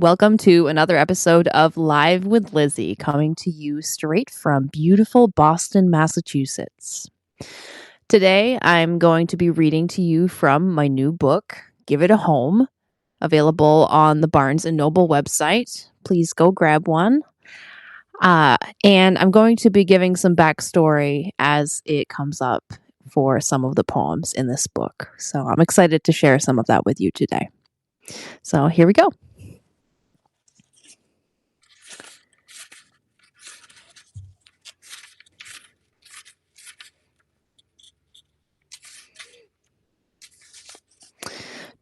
Welcome to another episode of Live with Lizzy, coming to you straight from beautiful Boston, Massachusetts. Today, I'm going to be reading to you from my new book, Give It a Home, available on the Barnes & Noble website. Please go grab one. And I'm going to be giving some backstory as it comes up for some of the poems in this book. So I'm excited to share some of that with you today. So here we go.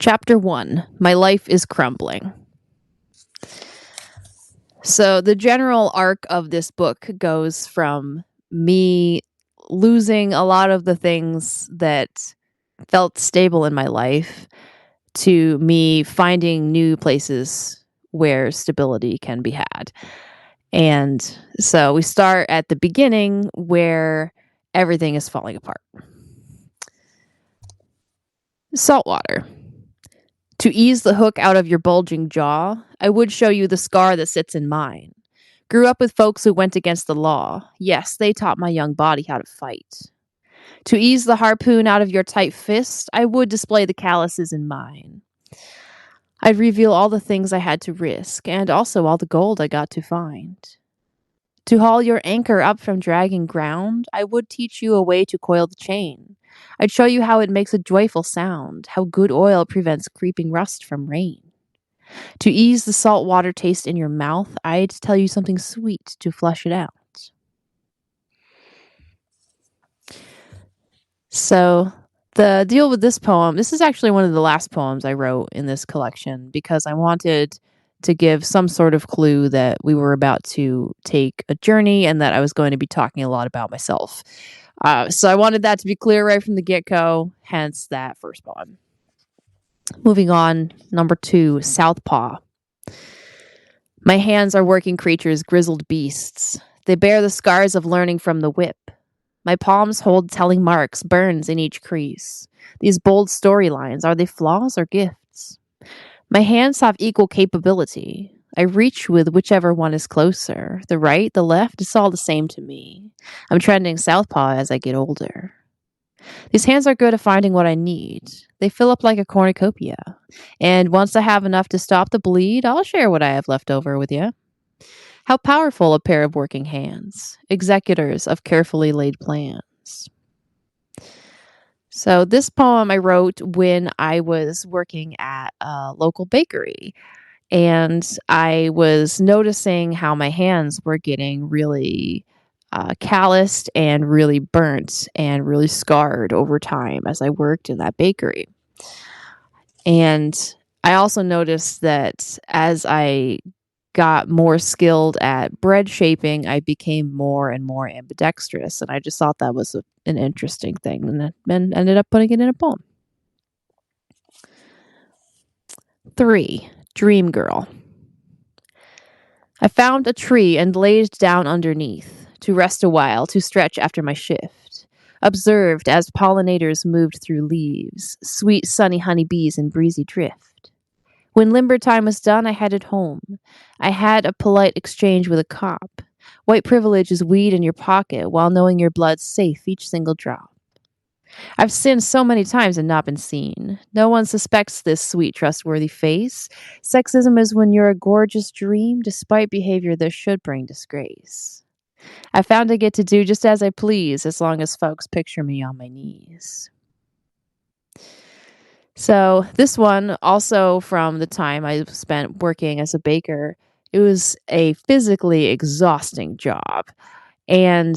Chapter 1, My Life is Crumbling. So the general arc of this book goes from me losing a lot of the things that felt stable in my life to me finding new places where stability can be had. And so we start at the beginning where everything is falling apart. Saltwater. To ease the hook out of your bulging jaw, I would show you the scar that sits in mine. Grew up with folks who went against the law. Yes, they taught my young body how to fight. To ease the harpoon out of your tight fist, I would display the calluses in mine. I'd reveal all the things I had to risk, and also all the gold I got to find. To haul your anchor up from dragging ground, I would teach you a way to coil the chain. I'd show you how it makes a joyful sound, how good oil prevents creeping rust from rain. To ease the salt water taste in your mouth, I'd tell you something sweet to flush it out. So, the deal with this poem, this is actually one of the last poems I wrote in this collection because I wanted to give some sort of clue that we were about to take a journey and that I was going to be talking a lot about myself. So I wanted that to be clear right from the get-go, hence that first poem. Moving on, number 2, Southpaw. My hands are working creatures, grizzled beasts. They bear the scars of learning from the whip. My palms hold telling marks, burns in each crease. These bold storylines, are they flaws or gifts? My hands have equal capability. I reach with whichever one is closer. The right, the left, it's all the same to me. I'm trending southpaw as I get older. These hands are good at finding what I need. They fill up like a cornucopia. And once I have enough to stop the bleed, I'll share what I have left over with you. How powerful a pair of working hands, executors of carefully laid plans. So this poem I wrote when I was working at a local bakery. And I was noticing how my hands were getting really calloused and really burnt and really scarred over time as I worked in that bakery. And I also noticed that as I got more skilled at bread shaping, I became more and more ambidextrous. And I just thought that was an interesting thing and ended up putting it in a poem. 3, Dream Girl. I found a tree and laid down underneath, to rest a while, to stretch after my shift. Observed as pollinators moved through leaves, sweet sunny honeybees in breezy drift. When limber time was done, I headed home. I had a polite exchange with a cop. White privilege is weed in your pocket while knowing your blood's safe each single drop. I've sinned so many times and not been seen. No one suspects this sweet, trustworthy face. Sexism is when you're a gorgeous dream, despite behavior that should bring disgrace. I found I get to do just as I please, as long as folks picture me on my knees. So this one, also from the time I spent working as a baker, it was a physically exhausting job. And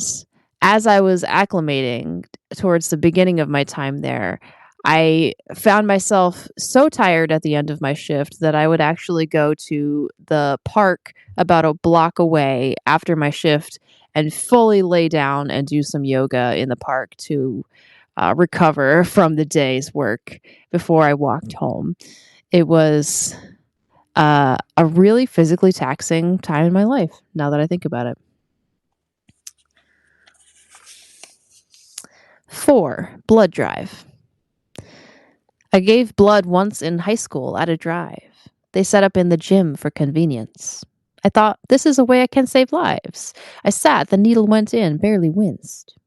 as I was acclimating towards the beginning of my time there, I found myself so tired at the end of my shift that I would actually go to the park about a block away after my shift and fully lay down and do some yoga in the park to recover from the day's work before I walked home. It was a really physically taxing time in my life, now that I think about it. 4, Blood Drive. I gave blood once in high school at a drive. They set up in the gym for convenience. I thought, this is a way I can save lives. I sat, the needle went in, barely winced.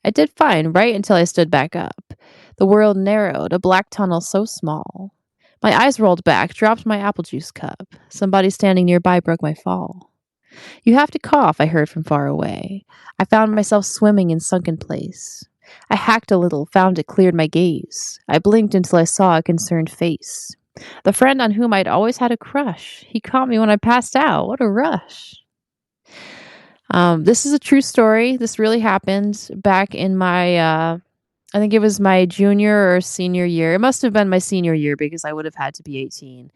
I did fine right until I stood back up. The world narrowed, a black tunnel so small. My eyes rolled back, dropped my apple juice cup. Somebody standing nearby broke my fall. You have to cough, I heard from far away. I found myself swimming in sunken place. I hacked a little, found it cleared my gaze. I blinked until I saw a concerned face. The friend on whom I'd always had a crush. He caught me when I passed out. What a rush. This is a true story. This really happened back in my, I think it was my junior or senior year. It must have been my senior year because I would have had to be 18.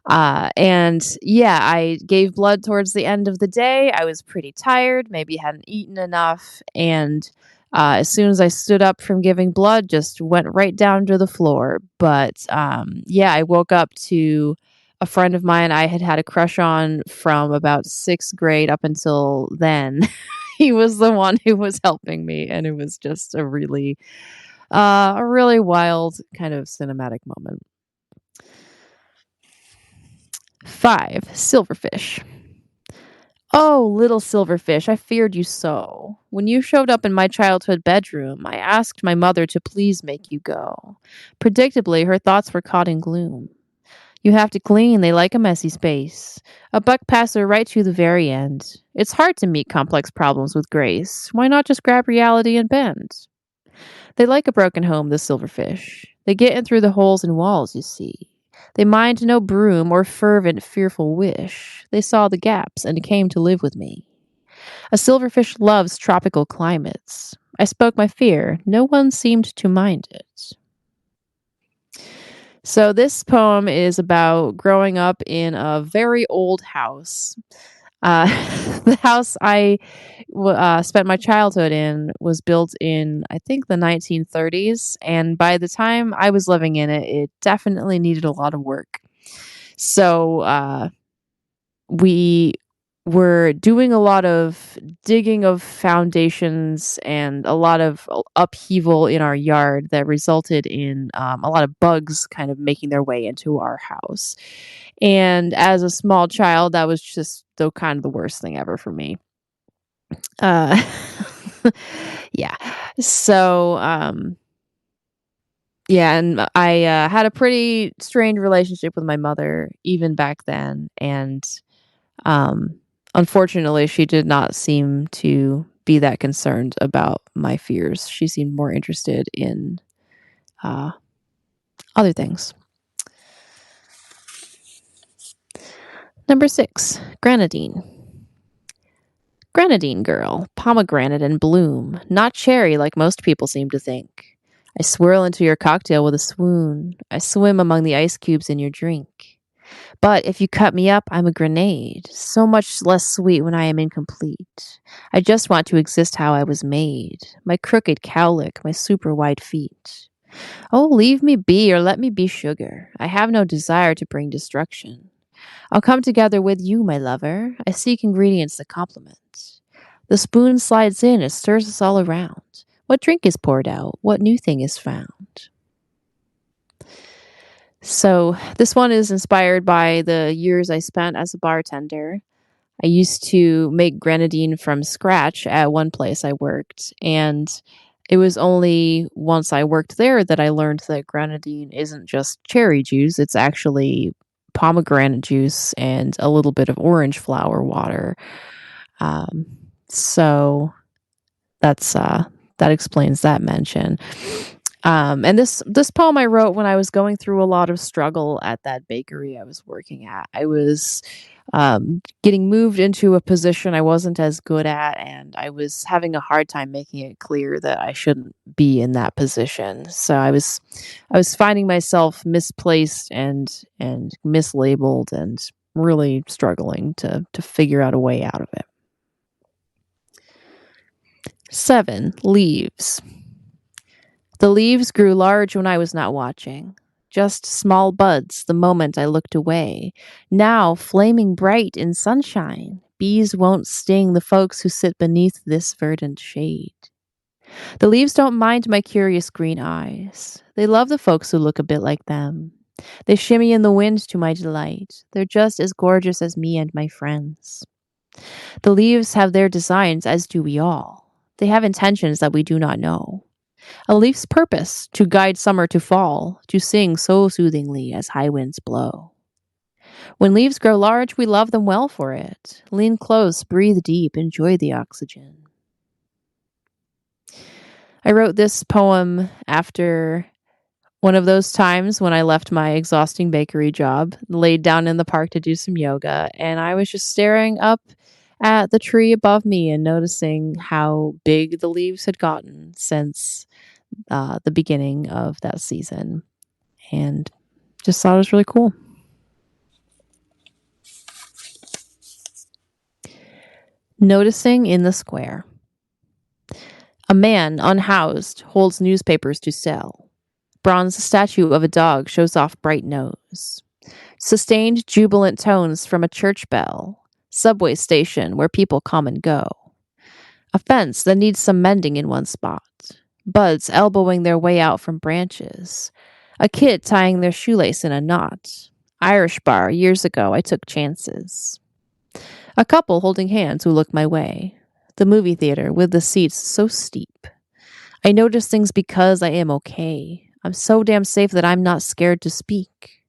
And yeah, I gave blood towards the end of the day. I was pretty tired, maybe hadn't eaten enough. And as soon as I stood up from giving blood, just went right down to the floor. But yeah, I woke up to a friend of mine I had had a crush on from about sixth grade up until then. He was the one who was helping me. And it was just a really wild kind of cinematic moment. 5. Silverfish. Oh, little silverfish, I feared you so. When you showed up in my childhood bedroom, I asked my mother to please make you go. Predictably, her thoughts were caught in gloom. You have to clean, they like a messy space. A buck passer right to the very end. It's hard to meet complex problems with grace. Why not just grab reality and bend? They like a broken home, the silverfish. They get in through the holes in walls, you see. They mind no broom or fervent, fearful wish. They saw the gaps and came to live with me. A silverfish loves tropical climates. I spoke my fear. No one seemed to mind it. So, this poem is about growing up in a very old house. Uh, the house I spent my childhood in was built in, I think, the 1930s. And by the time I was living in it, it definitely needed a lot of work. So we were doing a lot of digging of foundations and a lot of upheaval in our yard that resulted in a lot of bugs kind of making their way into our house. And as a small child, that was just the kind of the worst thing ever for me. Uh, yeah. So, yeah, and I had a pretty strained relationship with my mother even back then, and um, unfortunately, she did not seem to be that concerned about my fears. She seemed more interested in uh, other things. Number 6, grenadine. Grenadine girl, pomegranate and bloom, not cherry like most people seem to think. I swirl into your cocktail with a swoon. I swim among the ice cubes in your drink. But if you cut me up, I'm a grenade, so much less sweet when I am incomplete. I just want to exist how I was made, my crooked cowlick, my super wide feet. Oh, leave me be or let me be sugar. I have no desire to bring destruction. I'll come together with you, my lover. I seek ingredients that complement. The spoon slides in, it stirs us all around. What drink is poured out? What new thing is found? So, this one is inspired by the years I spent as a bartender. I used to make grenadine from scratch at one place I worked, and it was only once I worked there that I learned that grenadine isn't just cherry juice, it's actually pomegranate juice and a little bit of orange flower water. Um, so that explains that mention. And this poem I wrote when I was going through a lot of struggle at that bakery I was working at. I was getting moved into a position I wasn't as good at, and I was having a hard time making it clear that I shouldn't be in that position. So I was finding myself misplaced and mislabeled, and really struggling to figure out a way out of it. 7. Leaves. The leaves grew large when I was not watching. Just small buds the moment I looked away. Now flaming bright in sunshine. Bees won't sting the folks who sit beneath this verdant shade. The leaves don't mind my curious green eyes. They love the folks who look a bit like them. They shimmy in the wind to my delight. They're just as gorgeous as me and my friends. The leaves have their designs, as do we all. They have intentions that we do not know. A leaf's purpose to guide summer to fall, to sing so soothingly as high winds blow. When leaves grow large, we love them well for it. Lean close, breathe deep, enjoy the oxygen. I wrote this poem after one of those times when I left my exhausting bakery job, laid down in the park to do some yoga, and I was just staring up at the tree above me and noticing how big the leaves had gotten since the beginning of that season. And just thought it was really cool. Noticing in the square. A man, unhoused, holds newspapers to sell. Bronze statue of a dog shows off bright nose. Sustained jubilant tones from a church bell. Subway station where people come and go. A fence that needs some mending in one spot. Buds elbowing their way out from branches. A kid tying their shoelace in a knot. Irish bar, years ago, I took chances. A couple holding hands who look my way. The movie theater with the seats so steep. I notice things because I am okay. I'm so damn safe that I'm not scared to speak.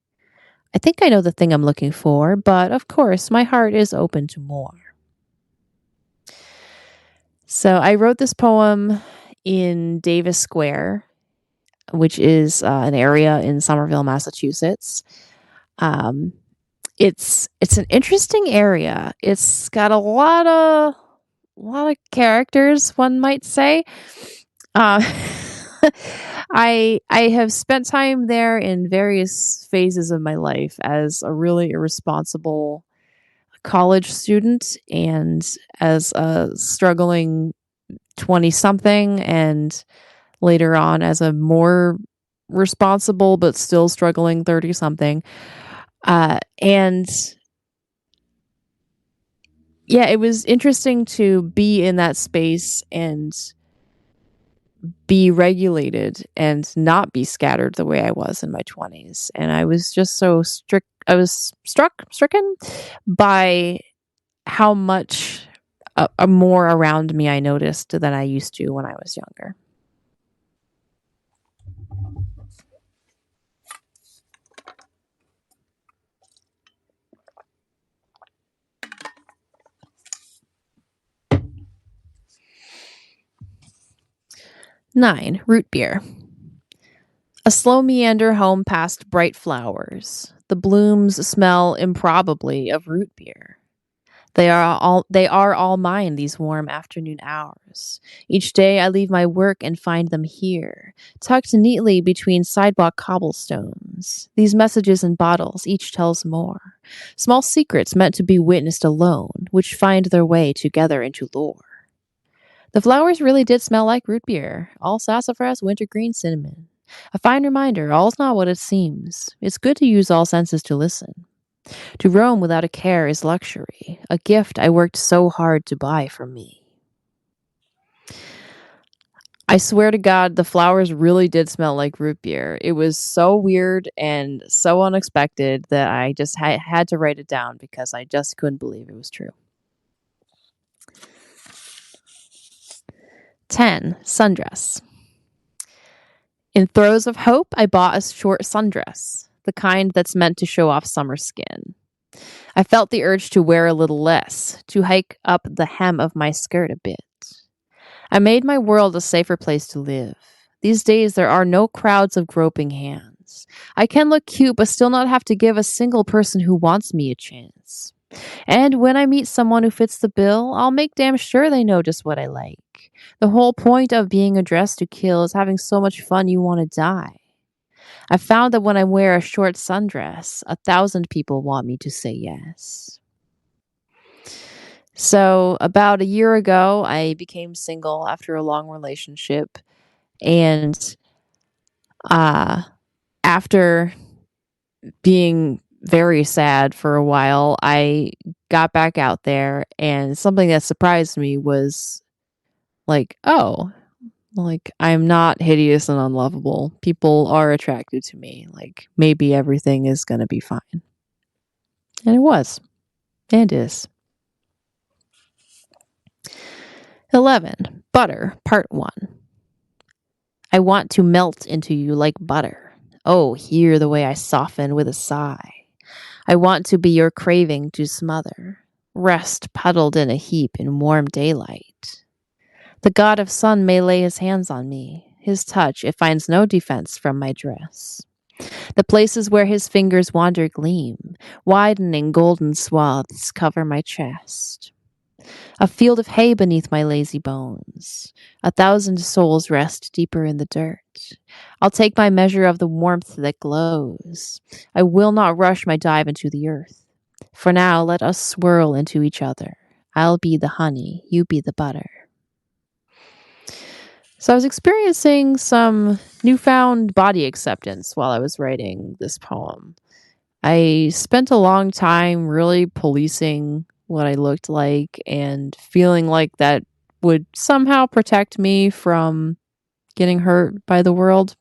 I think I know the thing I'm looking for, but of course, my heart is open to more. So I wrote this poem in Davis Square, which is an area in Somerville, Massachusetts. Um, it's an interesting area. It's got a lot of characters, one might say. Uh, I have spent time there in various phases of my life as a really irresponsible college student and as a struggling 20 something, and later on as a more responsible but still struggling 30 something. And yeah, it was interesting to be in that space and be regulated and not be scattered the way I was in my 20s. And I was just so strict. I was stricken by how much more around me I noticed than I used to when I was younger. Nine, root beer. A slow meander home past bright flowers. The blooms smell improbably of root beer. They are all mine these warm afternoon hours. Each day I leave my work and find them here, tucked neatly between sidewalk cobblestones. These messages in bottles each tells more. Small secrets meant to be witnessed alone, which find their way together into lore. The flowers really did smell like root beer, all sassafras, wintergreen, cinnamon. A fine reminder, all's not what it seems. It's good to use all senses to listen. To roam without a care is luxury, a gift I worked so hard to buy for me. I swear to God, the flowers really did smell like root beer. It was so weird and so unexpected that I just had to write it down because I just couldn't believe it was true. 10. Sundress. In throes of hope, I bought a short sundress, the kind that's meant to show off summer skin. I felt the urge to wear a little less, to hike up the hem of my skirt a bit. I made my world a safer place to live. These days, there are no crowds of groping hands. I can look cute, but still not have to give a single person who wants me a chance. And when I meet someone who fits the bill, I'll make damn sure they know just what I like. The whole point of being a dress to kill is having so much fun you want to die. I found that when I wear a short sundress, 1,000 people want me to say yes. So, about a year ago, I became single after a long relationship. And after being very sad for a while, I got back out there. And something that surprised me was like, oh, Like, I'm not hideous and unlovable. People are attracted to me. Like, maybe everything is gonna be fine. And it was. And is. 11. Butter, Part 1. I want to melt into you like butter. Oh, hear the way I soften with a sigh. I want to be your craving to smother. Rest puddled in a heap in warm daylight. The god of sun may lay his hands on me. His touch, it finds no defense from my dress. The places where his fingers wander gleam, widening golden swaths cover my chest. A field of hay beneath my lazy bones. 1,000 souls rest deeper in the dirt. I'll take my measure of the warmth that glows. I will not rush my dive into the earth. For now, let us swirl into each other. I'll be the honey, you be the butter. So I was experiencing some newfound body acceptance while I was writing this poem. I spent a long time really policing what I looked like and feeling like that would somehow protect me from getting hurt by the world.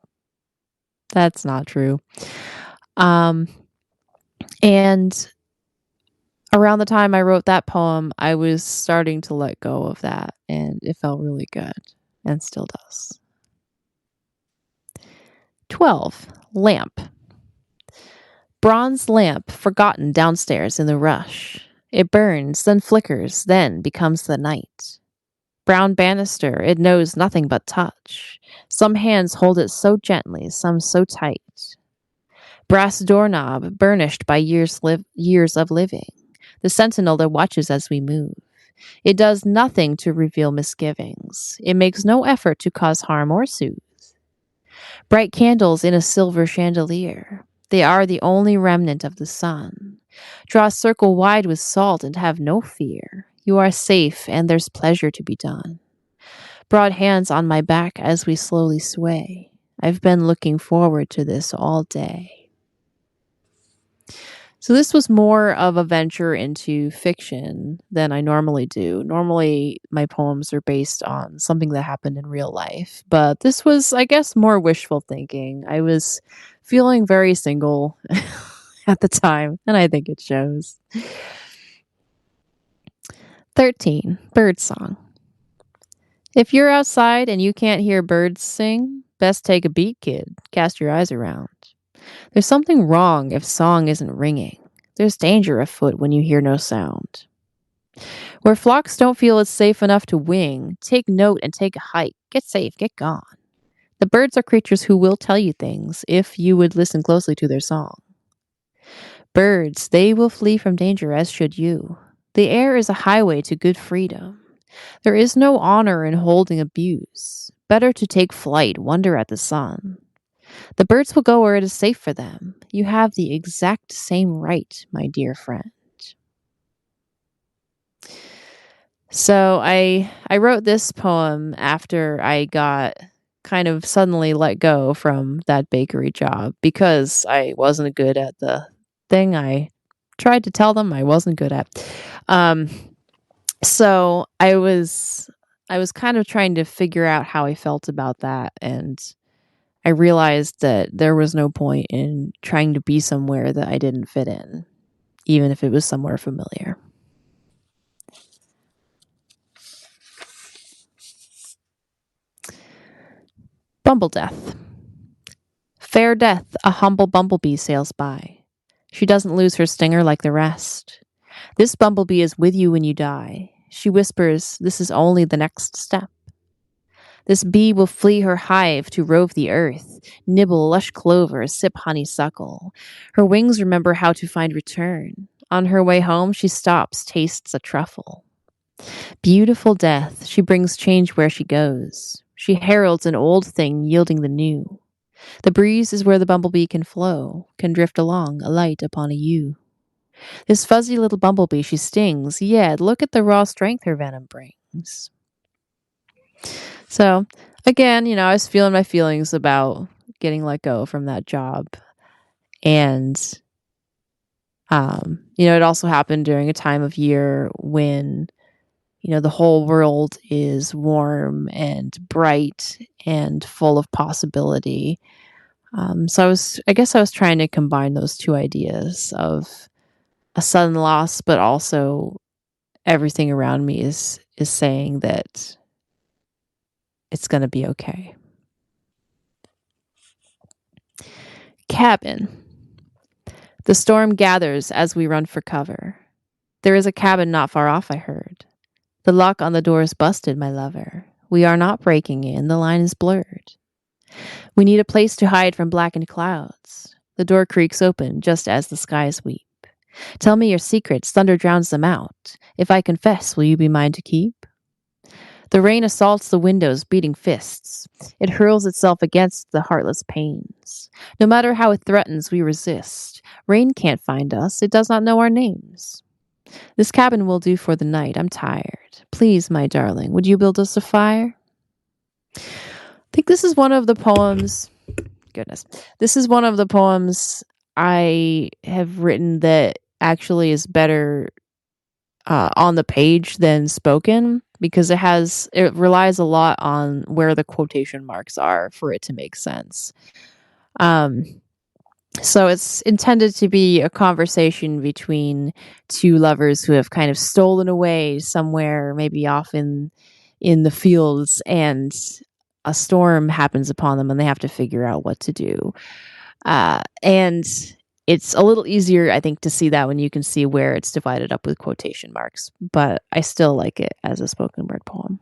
That's not true. And around the time I wrote that poem, I was starting to let go of that, and it felt really good and still does. 12. Lamp. Bronze lamp forgotten downstairs in the rush. It burns, then flickers, then becomes the night. Brown banister, it knows nothing but touch. Some hands hold it so gently, some so tight. Brass doorknob, burnished by years of living. The sentinel that watches as we move. It does nothing to reveal misgivings. It makes no effort to cause harm or soothe. Bright candles in a silver chandelier. They are the only remnant of the sun. Draw a circle wide with salt and have no fear. You are safe and there's pleasure to be done. Broad hands on my back as we slowly sway. I've been looking forward to this all day. So this was more of a venture into fiction than I normally do. Normally, my poems are based on something that happened in real life, but this was, I guess, more wishful thinking. I was feeling very single at the time, and I think it shows. 13. Birdsong. If you're outside and you can't hear birds sing, best take a beat, kid. Cast your eyes around. There's something wrong if song isn't ringing. There's danger afoot when you hear no sound. Where flocks don't feel it's safe enough to wing, take note and take a hike. Get safe, get gone. The birds are creatures who will tell you things if you would listen closely to their song. Birds, they will flee from danger as should you. The air is a highway to good freedom. There is no honor in holding abuse. Better to take flight, wonder at the sun. The birds will go where it is safe for them. You have the exact same right, my dear friend. So I wrote this poem after I got kind of suddenly let go from that bakery job because I wasn't good at the thing I tried to tell them I wasn't good at. So I was kind of trying to figure out how I felt about that, and I realized that there was no point in trying to be somewhere that I didn't fit in, even if it was somewhere familiar. Bumble Death. Fair death, a humble bumblebee sails by. She doesn't lose her stinger like the rest. This bumblebee is with you when you die. She whispers, this is only the next step. This bee will flee her hive to rove the earth, nibble lush clover, sip honeysuckle. Her wings remember how to find return. On her way home, she stops, tastes a truffle. Beautiful death, she brings change where she goes. She heralds an old thing yielding the new. The breeze is where the bumblebee can flow, can drift along, alight upon a yew. This fuzzy little bumblebee, she stings, yet look at the raw strength her venom brings. So, again, I was feeling my feelings about getting let go from that job. And, it also happened during a time of year when the whole world is warm and bright and full of possibility. So I guess I was trying to combine those two ideas of a sudden loss, but also everything around me is saying that it's going to be okay. Cabin. The storm gathers as we run for cover. There is a cabin not far off, I heard. The lock on the door is busted, my lover. We are not breaking in, the line is blurred. We need a place to hide from blackened clouds. The door creaks open just as the skies weep. Tell me your secrets, thunder drowns them out. If I confess, will you be mine to keep? The rain assaults the windows, beating fists. It hurls itself against the heartless panes. No matter how it threatens, we resist. Rain can't find us, it does not know our names. This cabin will do for the night, I'm tired. Please, my darling, would you build us a fire? I think this is one of the poems. Goodness. This is one of the poems I have written that actually is better on the page than spoken, because it relies a lot on where the quotation marks are for it to make sense. So it's intended to be a conversation between two lovers who have kind of stolen away somewhere, maybe off in the fields, and a storm happens upon them and they have to figure out what to do. And it's a little easier, I think, to see that when you can see where it's divided up with quotation marks, but I still like it as a spoken word poem.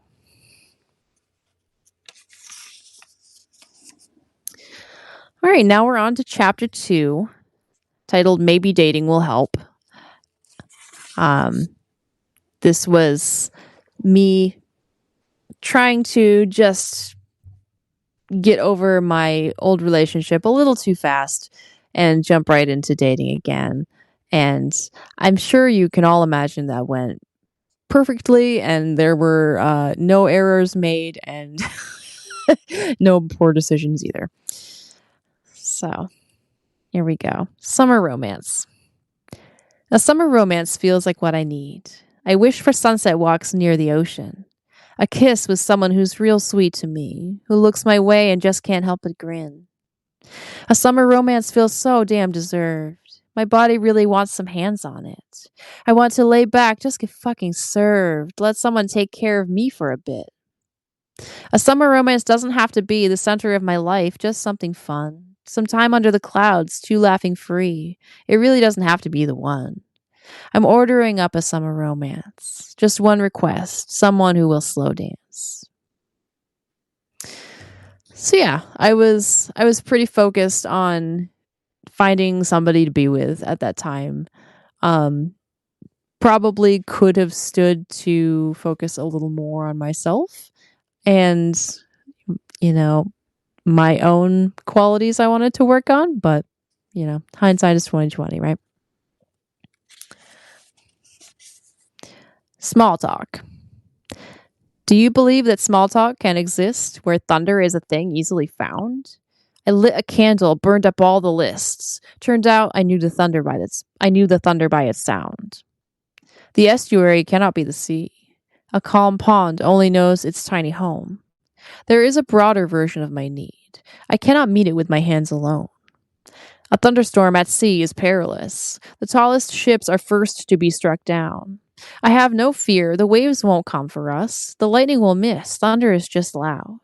All right, now we're on to chapter 2, titled Maybe Dating Will Help. This was me trying to just get over my old relationship a little too fast and jump right into dating again. And I'm sure you can all imagine that went perfectly, and there were no errors made and no poor decisions either. So here we go. Summer romance. A summer romance feels like what I need. I wish for sunset walks near the ocean. A kiss with someone who's real sweet to me, who looks my way and just can't help but grin. A summer romance feels so damn deserved. My body really wants some hands on it. I want to lay back, just get fucking served. Let someone take care of me for a bit. A summer romance doesn't have to be the center of my life, just something fun. Some time under the clouds, two laughing free. It really doesn't have to be the one. I'm ordering up a summer romance. Just one request, someone who will slow dance. So yeah, I was pretty focused on finding somebody to be with at that time. Probably could have stood to focus a little more on myself and, my own qualities I wanted to work on, but hindsight is 2020, right? Small talk. Do you believe that small talk can exist where thunder is a thing easily found? I lit a candle, burned up all the lists. Turned out I knew the thunder by its sound. The estuary cannot be the sea. A calm pond only knows its tiny home. There is a broader version of my need. I cannot meet it with my hands alone. A thunderstorm at sea is perilous. The tallest ships are first to be struck down. I have no fear. The waves won't come for us. The lightning will miss. Thunder is just loud.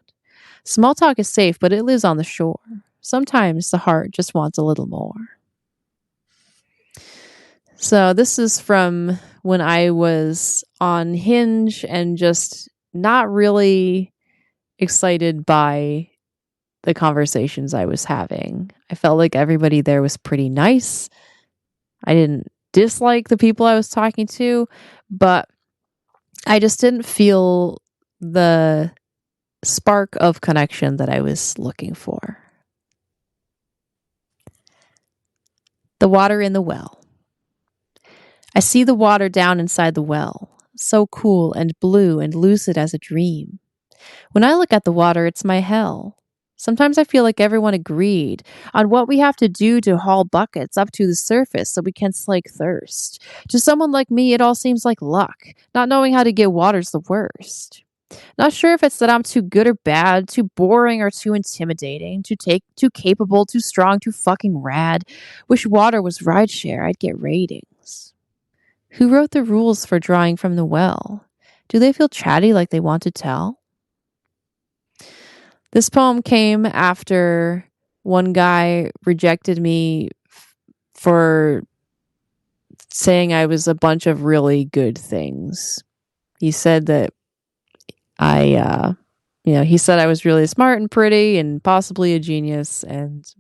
Small talk is safe, but it lives on the shore. Sometimes the heart just wants a little more. So this is from when I was on Hinge and just not really excited by the conversations I was having. I felt like everybody there was pretty nice. I didn't dislike the people I was talking to, but I just didn't feel the spark of connection that I was looking for. The water in the well. I see the water down inside the well, so cool and blue and lucid as a dream. When I look at the water, it's my hell. Sometimes I feel like everyone agreed on what we have to do to haul buckets up to the surface so we can slake thirst. To someone like me, it all seems like luck. Not knowing how to get water's the worst. Not sure if it's that I'm too good or bad, too boring or too intimidating, too capable, too strong, too fucking rad. Wish water was rideshare, I'd get ratings. Who wrote the rules for drawing from the well? Do they feel chatty like they want to tell? This poem came after one guy rejected me for saying I was a bunch of really good things. He said that he said I was really smart and pretty and possibly a genius,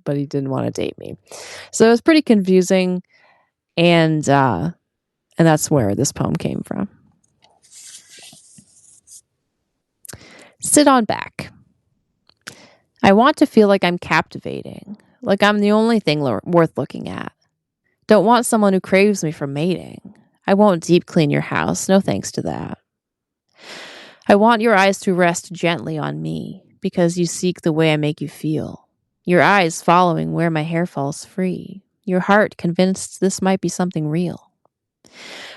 but he didn't want to date me. So it was pretty confusing, and that's where this poem came from. Sit on back. I want to feel like I'm captivating, like I'm the only thing worth looking at. Don't want someone who craves me for mating. I won't deep clean your house, no thanks to that. I want your eyes to rest gently on me, because you seek the way I make you feel. Your eyes following where my hair falls free. Your heart convinced this might be something real.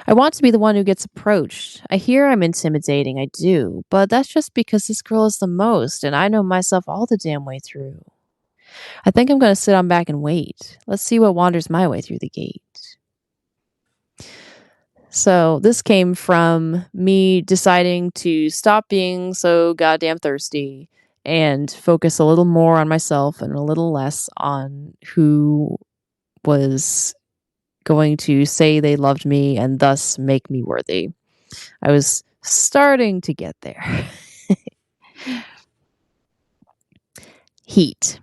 I want to be the one who gets approached. I hear I'm intimidating, I do, but that's just because this girl is the most, and I know myself all the damn way through. I think I'm going to sit on back and wait. Let's see what wanders my way through the gate. So this came from me deciding to stop being so goddamn thirsty and focus a little more on myself and a little less on who was going to say they loved me and thus make me worthy. I was starting to get there. Heat.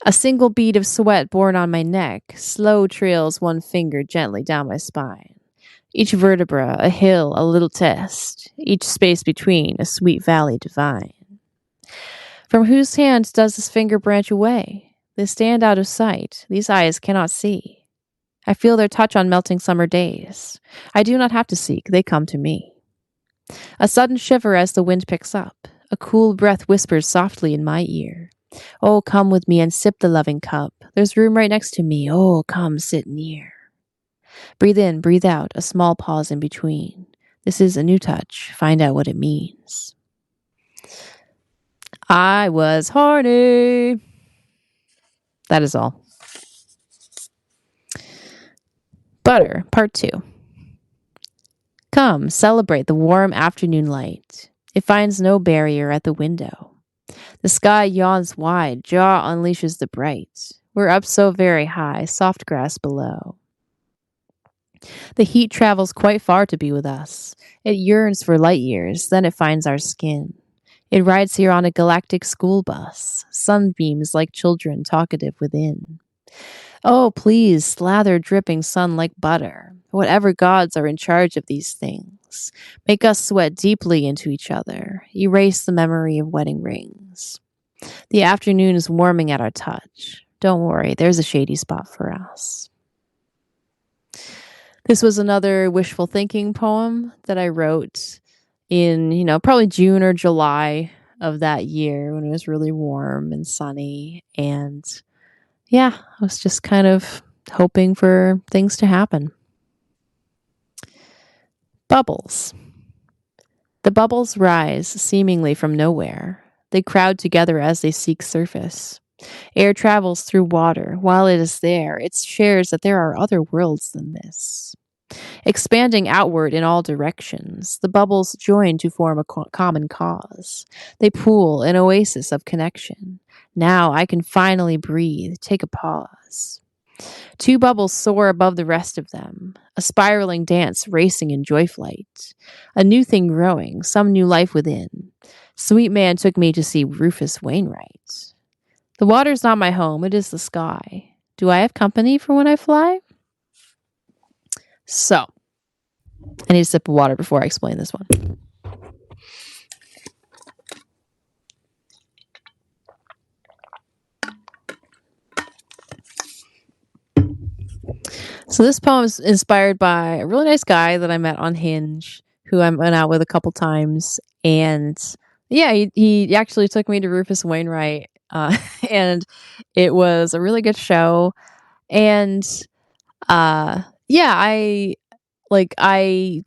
A single bead of sweat born on my neck, slow trails one finger gently down my spine. Each vertebra, a hill, a little test. Each space between, a sweet valley divine. From whose hand does this finger branch away? They stand out of sight. These eyes cannot see. I feel their touch on melting summer days. I do not have to seek. They come to me. A sudden shiver as the wind picks up. A cool breath whispers softly in my ear. Oh, come with me and sip the loving cup. There's room right next to me. Oh, come sit near. Breathe in, breathe out, a small pause in between. This is a new touch. Find out what it means. I was horny. That is all. Butter, part 2. Come, celebrate the warm afternoon light. It finds no barrier at the window. The sky yawns wide, jaw unleashes the bright. We're up so very high, soft grass below. The heat travels quite far to be with us. It yearns for light years, then it finds our skin. It rides here on a galactic school bus, sunbeams like children talkative within. Oh, please, slather dripping sun like butter. Whatever gods are in charge of these things, make us sweat deeply into each other, erase the memory of wedding rings. The afternoon is warming at our touch. Don't worry, there's a shady spot for us. This was another wishful thinking poem that I wrote in, probably June or July of that year when it was really warm and sunny. And yeah, I was just kind of hoping for things to happen. Bubbles. The bubbles rise seemingly from nowhere. They crowd together as they seek surface. Air travels through water. While it is there, it shares that there are other worlds than this. Expanding outward in all directions, the bubbles join to form a common cause. They pool an oasis of connection. Now I can finally breathe, take a pause. 2 bubbles soar above the rest of them, a spiraling dance racing in joy flight. A new thing growing, some new life within. Sweet man took me to see Rufus Wainwright. The water's not my home, it is the sky. Do I have company for when I fly? So, I need a sip of water before I explain this one. So this poem is inspired by a really nice guy that I met on Hinge, who I went out with a couple times. And yeah, he actually took me to Rufus Wainwright and it was a really good show. And yeah, I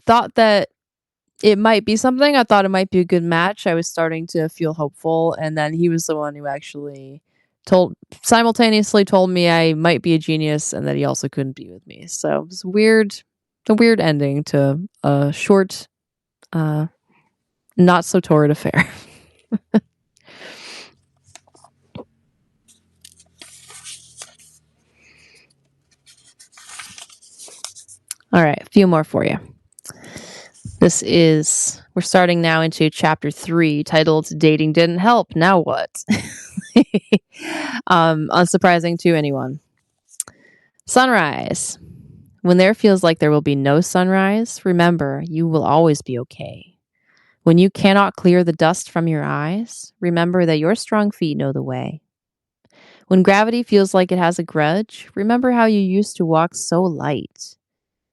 thought that it might be something. I thought it might be a good match. I was starting to feel hopeful, and then he was the one who actually told simultaneously told me I might be a genius and that he also couldn't be with me. So it was weird, a weird ending to a short, uh, not so torrid affair. All right, a few more for you. We're starting now into chapter 3 titled Dating Didn't Help. Now what? Unsurprising to anyone. Sunrise. When there feels like there will be no sunrise, remember you will always be okay. When you cannot clear the dust from your eyes, remember that your strong feet know the way. When gravity feels like it has a grudge, remember how you used to walk so light.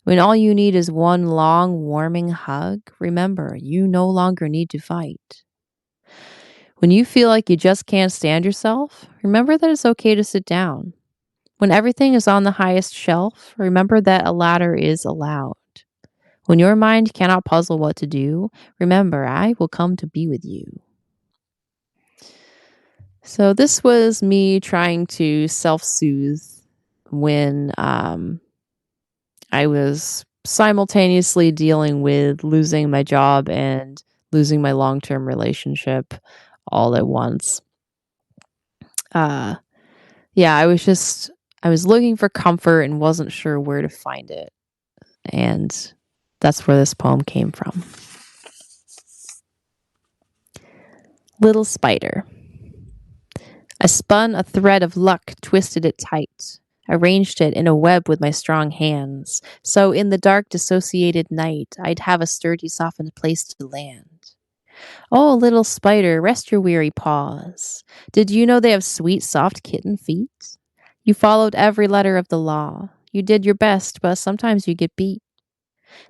When all you need is one long, warming hug, remember you no longer need to fight. When you feel like you just can't stand yourself, remember that it's okay to sit down. When everything is on the highest shelf, remember that a ladder is allowed. When your mind cannot puzzle what to do, remember I will come to be with you. So this was me trying to self-soothe when I was simultaneously dealing with losing my job and losing my long-term relationship all at once. Yeah, I was looking for comfort and wasn't sure where to find it. And that's where this poem came from. Little Spider. I spun a thread of luck, twisted it tight, arranged it in a web with my strong hands, so in the dark, dissociated night, I'd have a sturdy, softened place to land. Oh, little spider, rest your weary paws. Did you know they have sweet, soft kitten feet? You followed every letter of the law. You did your best, but sometimes you get beat.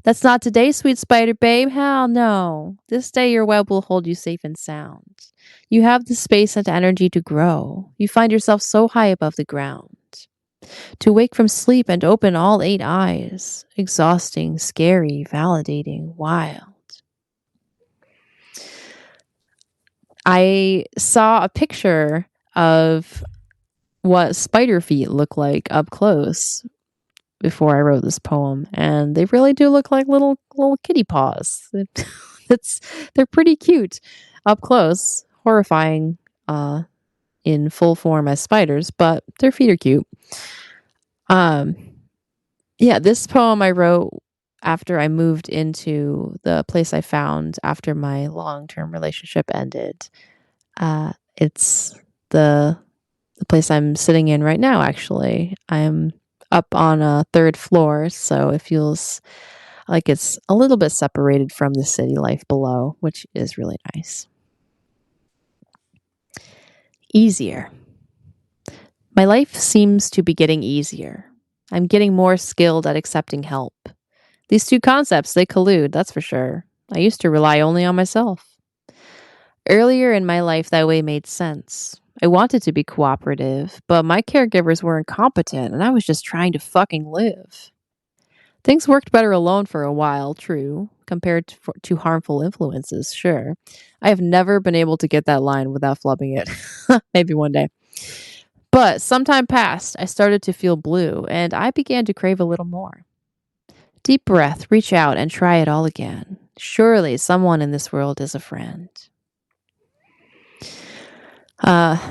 That's not today, sweet spider babe. Hell no. This day your web will hold you safe and sound. You have the space and energy to grow. You find yourself so high above the ground. To wake from sleep and open all 8 eyes. Exhausting, scary, validating, wild. I saw a picture of what spider feet look like up close before I wrote this poem, and they really do look like little kitty paws. It's they're pretty cute up close, horrifying in full form as spiders, but their feet are cute. Um, yeah, this poem I wrote after I moved into the place I found after my long-term relationship ended. It's the place I'm sitting in right now, actually. I'm up on a 3rd floor, so it feels like it's a little bit separated from the city life below, which is really nice. Easier. My life seems to be getting easier. I'm getting more skilled at accepting help. These two concepts, they collude, that's for sure. I used to rely only on myself. Earlier in my life, that way made sense. I wanted to be cooperative, but my caregivers were incompetent and I was just trying to fucking live. Things worked better alone for a while, true, compared to harmful influences, sure. I have never been able to get that line without flubbing it. Maybe one day. But some time passed, I started to feel blue, and I began to crave a little more. Deep breath, reach out, and try it all again. Surely someone in this world is a friend.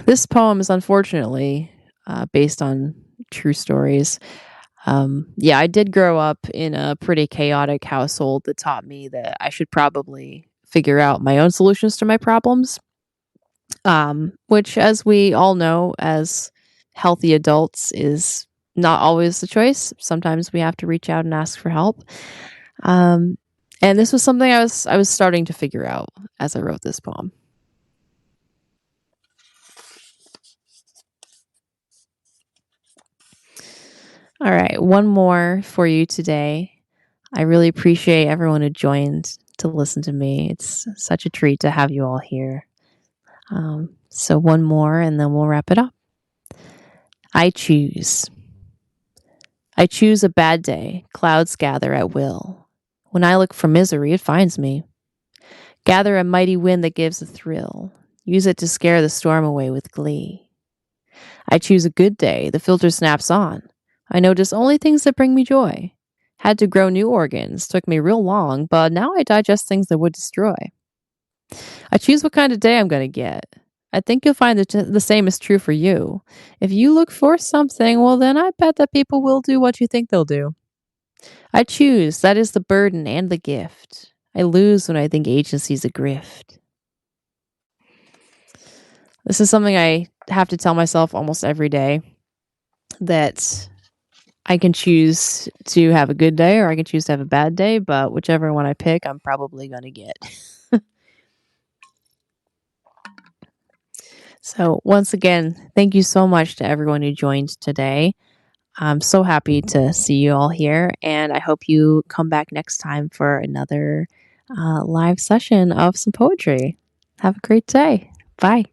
This poem is unfortunately based on true stories. Yeah, I did grow up in a pretty chaotic household that taught me that I should probably figure out my own solutions to my problems. Which, as we all know, as healthy adults, is not always the choice. Sometimes we have to reach out and ask for help. And this was something I was starting to figure out as I wrote this poem. All right, one more for you today. I really appreciate everyone who joined to listen to me. It's such a treat to have you all here. So one more and then we'll wrap it up. I choose. I choose a bad day. Clouds gather at will. When I look for misery, it finds me. Gather a mighty wind that gives a thrill. Use it to scare the storm away with glee. I choose a good day. The filter snaps on. I notice only things that bring me joy. Had to grow new organs. Took me real long, but now I digest things that would destroy. I choose what kind of day I'm going to get. I think you'll find that the same is true for you. If you look for something, well, then I bet that people will do what you think they'll do. I choose. That is the burden and the gift. I lose when I think agency's a grift. This is something I have to tell myself almost every day, that I can choose to have a good day or I can choose to have a bad day, but whichever one I pick, I'm probably going to get. So, once again, thank you so much to everyone who joined today. I'm so happy to see you all here, and I hope you come back next time for another live session of some poetry. Have a great day. Bye.